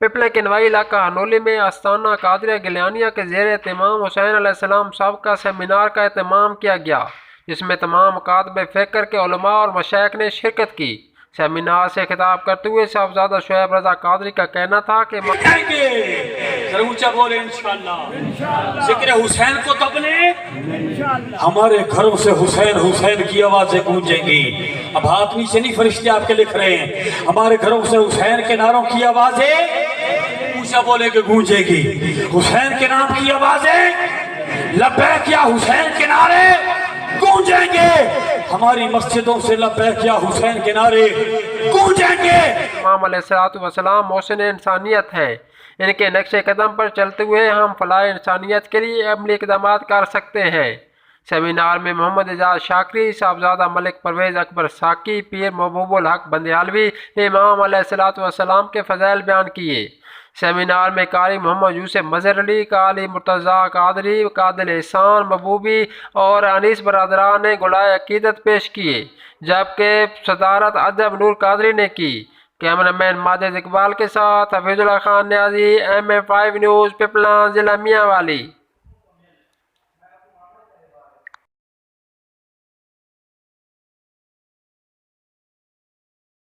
पिपले किनवाई इलाका हनोली में आस्ताना कादरिया गिलानिया के ज़ेर एहतमाम हुसैन अलैहिस्सलाम साहब का सेमिनार का एहतमाम किया गया, जिसमें तमाम मकातब फ़िक्र के उलमा और मशाइख ने शिरकत की। सेमिनार से खिताब करते हुए साहबजादा शुएब रज़ा कादरी का कहना था कि ऊंचा बोले इंशाअल्लाह। जिक्र हुसैन को तबने हमारे घरों से हुसैन हुसैन की आवाजें गूंजेंगी। अब हाथ नीचे नहीं, फरिश्ते आपके लिख रहे हैं, हमारे घरों से हुसैन के नारों की आवाजें ऊंचा बोले के गूंजेगी। हुसैन के नाम की आवाजें लब्बैक या हुसैन के नारे गूंजेंगे। हमारी मस्जिदों से लब्बैक या हुसैन के नारे गूंजेंगे। इमाम अलैहिस्सलाम मोहसिन इंसानियत हैं। इनके नक्शे कदम पर चलते हुए हम फलाह इंसानियत के लिए अमली इक़दाम कर सकते हैं। सेमिनार में मोहम्मद एजाज शाकरी, साहबजादा मलिक परवेज़ अकबर साकी, पीर महबूबुल हक बंदियालवी ने इमाम अलैहिस्सलाम के फ़ज़ाइल बयान किए। सेमिनार में कारी मोहम्मद यूसुफ मज़हर अली, काली मुर्तज़ा कादरी, कादिल एहसान महबूबी और अनीस बरादरान ने गुलाए अकीदत पेश किए, जबकि सदारत अजब नूर कादरी ने की। कैमरामैन माजिद इकबाल के साथ हफीजुल्लाह खान न्याजी, MM5 न्यूज़, पिपला, ज़िला मियांवाली।